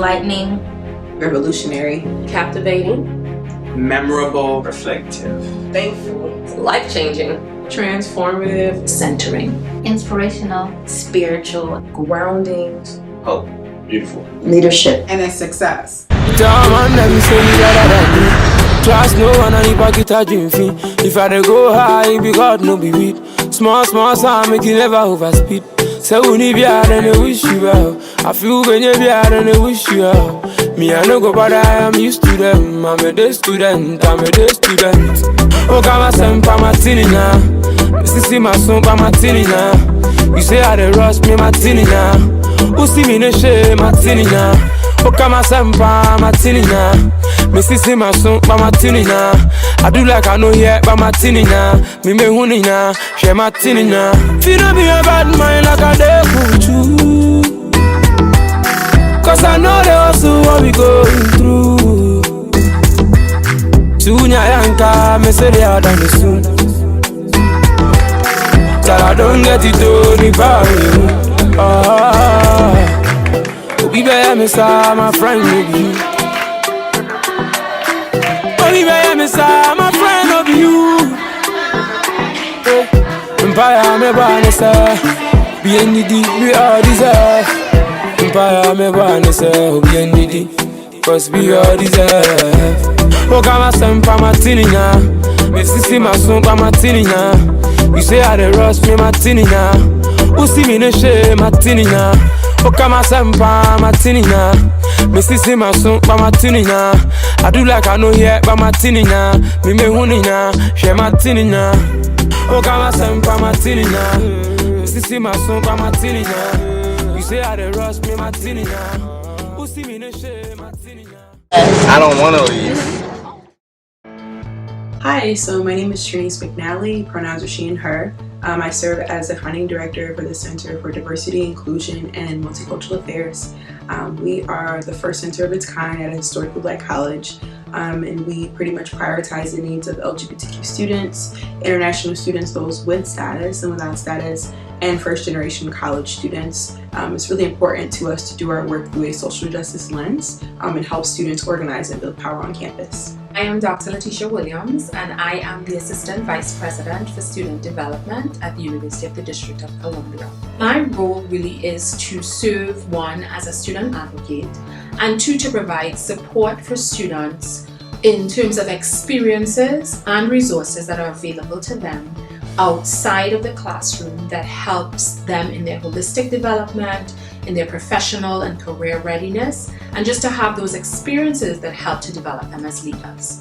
enlightening, revolutionary, captivating, memorable, reflective, thankful, life-changing, transformative, centering, inspirational, spiritual, grounding, hope, beautiful, leadership, and a success. Trust no one and if I get a dream fee. If I dey go high, be God no be weed. Small sound make you never overspeed. Say we need be hard and they wish you well. I feel when you be hard and they wish you well. Me I no go bother, I am used to them. I'm a day student, Oh come and send pa martini now. See my son pa martini now. You say I dey rush me martini now. Who see me no shame martini now. Oh come and send pa martini now. Me see my son pa martini now. I do like I know yet pa martini now. Me huni now, share martini now. Feel no be a bad mind like I dey with you. Cause I know they also what we going through. Tunya yanka, me say they are done soon. Till I don't get it to the value. Be better, me say my friend will be you. Be better, me say my friend will be you. Empire me born say, be any deep we all deserve. Empire me born say, be any deep, cause we all deserve. Oh come and send pa martini now. Me see my son pa martini now. You say I dey rush me martini now. Who see me no shame martini now. Oh come and send pa martini now. Me see my son pa martini now. I do like I know yet pa martini now. Me huni now, share martini now. Oh come and send pa martini now. Me see my son pa martini now. You say I dey rush me martini now. Who see me no shame martini now. I don't want to leave. Hi, so my name is Trinice McNally, pronouns are she and her. I serve as the founding director for the Center for Diversity, Inclusion, and Multicultural Affairs. We are the first center of its kind at a historically Black college, and we pretty much prioritize the needs of LGBTQ students, international students, those with status and without status, and first-generation college students. It's really important to us to do our work through a social justice lens and help students organize and build power on campus. I am Dr. Letitia Williams, and I am the Assistant Vice President for Student Development at the University of the District of Columbia. My role really is to serve, one, as a student advocate, and two, to provide support for students in terms of experiences and resources that are available to them outside of the classroom that helps them in their holistic development, in their professional and career readiness, and just to have those experiences that help to develop them as leaders.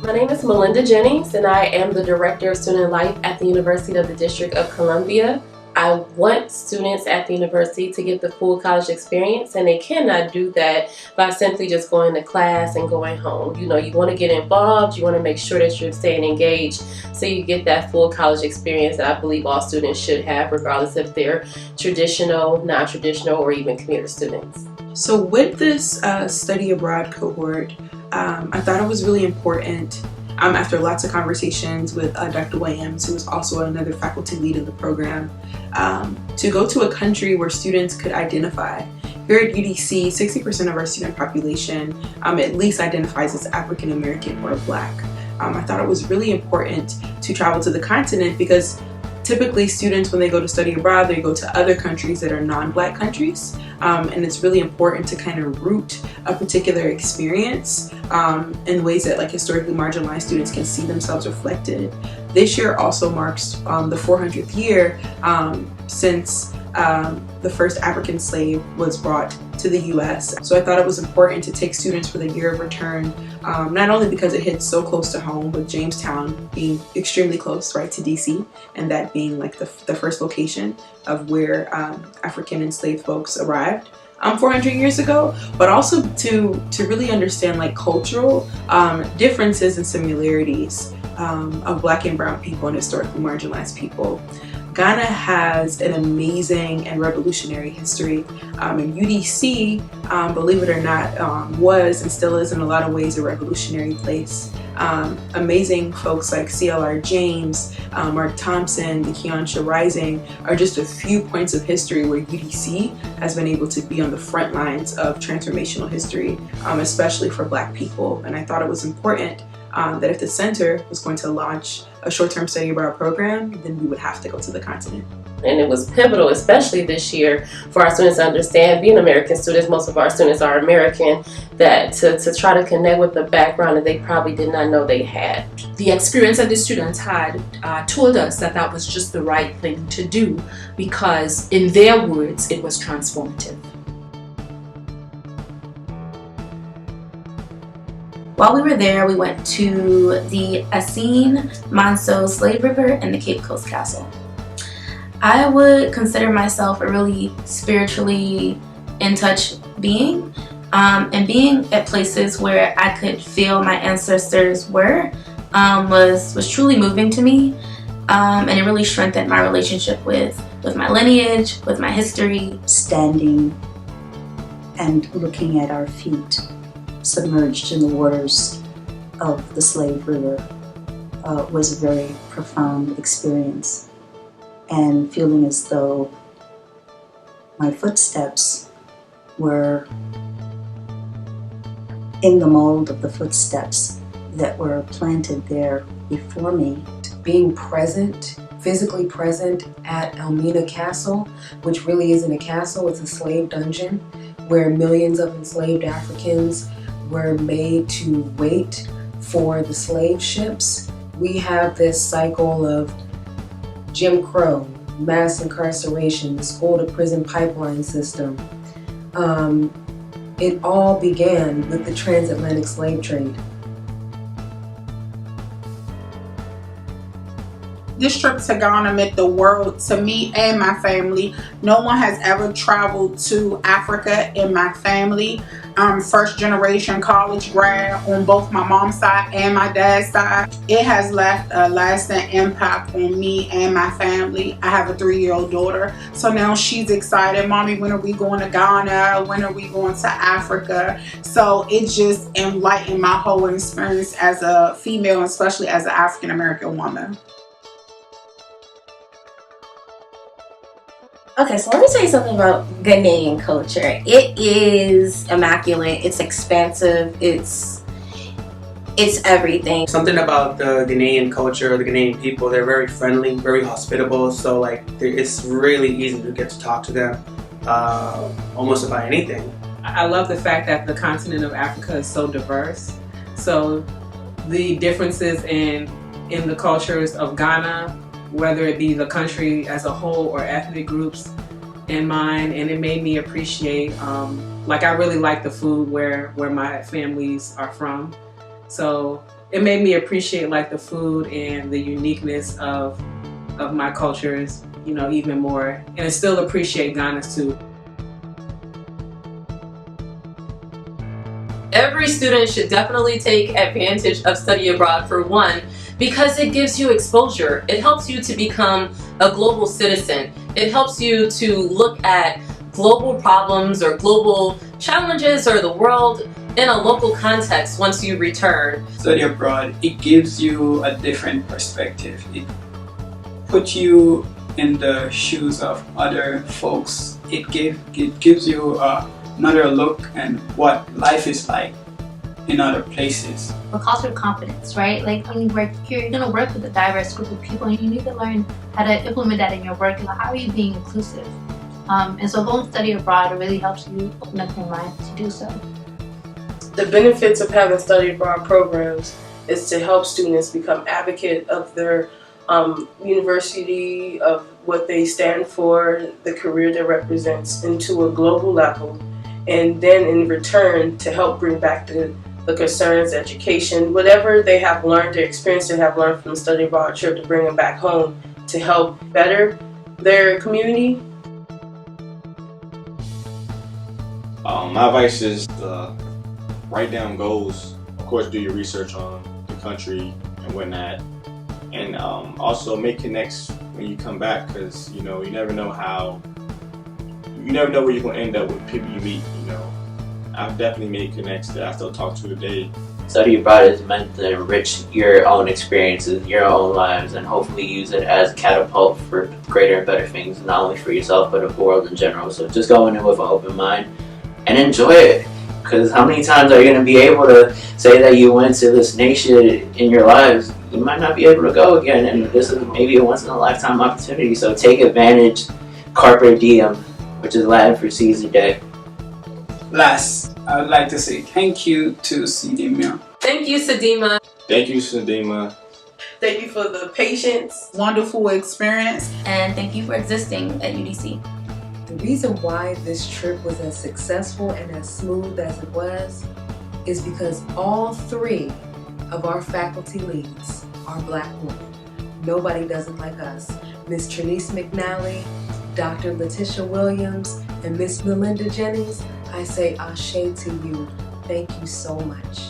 My name is Melinda Jennings, and I am the Director of Student Life at the University of the District of Columbia. I want students at the university to get the full college experience, and they cannot do that by simply just going to class and going home. You know, you want to get involved, you want to make sure that you're staying engaged so you get that full college experience that I believe all students should have, regardless if they're traditional, non-traditional, or even commuter students. So with this study abroad cohort, I thought it was really important, after lots of conversations with Dr. Williams, who is also another faculty lead in the program, to go to a country where students could identify. Here at UDC, 60% of our student population at least identifies as African American or Black. I thought it was really important to travel to the continent because typically students, when they go to study abroad, they go to other countries that are non-Black countries, and it's really important to kind of root a particular experience in ways that historically marginalized students can see themselves reflected. This year also marks the 400th year since the first African slave was brought to the US. So I thought it was important to take students for the year of return, not only because it hits so close to home, with Jamestown being extremely close, right, to DC, and that being the first location of where African enslaved folks arrived 400 years ago, but also to really understand cultural differences and similarities of Black and brown people and historically marginalized people. Ghana has an amazing and revolutionary history, and UDC, believe it or not, was and still is in a lot of ways a revolutionary place. Amazing folks like CLR James, Mark Thompson, the Keonsha Rising are just a few points of history where UDC has been able to be on the front lines of transformational history, especially for Black people. And I thought it was important that if the center was going to launch a short-term study abroad program, then we would have to go to the continent. And it was pivotal, especially this year, for our students to understand, being American students, most of our students are American, that to try to connect with the background that they probably did not know they had. The experience that the students had told us that that was just the right thing to do because, in their words, it was transformative. While we were there, we went to the Assin Manso Slave River and the Cape Coast Castle. I would consider myself a really spiritually in touch being, and being at places where I could feel my ancestors were was truly moving to me, and it really strengthened my relationship with my lineage, with my history. Standing and looking at our feet submerged in the waters of the Slave River was a very profound experience, and feeling as though my footsteps were in the mold of the footsteps that were planted there before me. Being present, physically present at Elmina Castle, which really isn't a castle, it's a slave dungeon where millions of enslaved Africans were made to wait for the slave ships. We have this cycle of Jim Crow, mass incarceration, the school to prison pipeline system. It all began with the transatlantic slave trade. This trip to Ghana meant the world to me and my family. No one has ever traveled to Africa in my family. First generation college grad on both my mom's side and my dad's side. It has left a lasting impact on me and my family. I have a 3-year-old daughter, so now she's excited. Mommy, when are we going to Ghana? When are we going to Africa? So it just enlightened my whole experience as a female, especially as an African American woman. Okay, so let me tell you something about Ghanaian culture. It is immaculate, it's expansive, it's everything. Something about the Ghanaian culture, the Ghanaian people, they're very friendly, very hospitable, so like it's really easy to get to talk to them almost about anything. I love the fact that the continent of Africa is so diverse. So the differences in the cultures of Ghana, whether it be the country as a whole or ethnic groups in mine, and it made me appreciate, like I really like the food where my families are from. So it made me appreciate like the food and the uniqueness of my cultures, you know, even more. And I still appreciate Ghana's too. Every student should definitely take advantage of study abroad, for one, because it gives you exposure. It helps you to become a global citizen. It helps you to look at global problems or global challenges or the world in a local context once you return. Study abroad, it gives you a different perspective. It puts you in the shoes of other folks. It gives you another look at what life is like in other places. A culture of confidence, right? Like when you work here, you're gonna work with a diverse group of people and you need to learn how to implement that in your work. Like, how are you being inclusive? And so going to study abroad, it really helps you open up your mind to do so. The benefits of having study abroad programs is to help students become advocate of their university, of what they stand for, the career that represents, into a global level, and then in return to help bring back the concerns, education, whatever they have learned, their experience they have learned from the study abroad trip, to bring them back home to help better their community. My advice is to write down goals. Of course, do your research on the country and whatnot, and also make connects when you come back, because you know you never know where you're gonna end up with people you meet. You know, I've definitely made connections that I still talk to today. Study abroad is meant to enrich your own experiences, your own lives, and hopefully use it as a catapult for greater and better things, not only for yourself, but the world in general. So just go in with an open mind and enjoy it. Because how many times are you going to be able to say that you went to this nation in your lives? You might not be able to go again, and this is maybe a once-in-a-lifetime opportunity. So take advantage, carpe diem, which is Latin for seize the day. Last, I would like to say thank you to Ssaetp. Thank you, Sadima. Thank you, Ssaetp. Thank you for the patience. Wonderful experience. And thank you for existing at UDC. The reason why this trip was as successful and as smooth as it was is because all 3 of our faculty leads are Black women. Nobody does it like us. Miss Trinice McNally, Dr. Letitia Williams, and Miss Melinda Jennings, I say ashe to you. Thank you so much.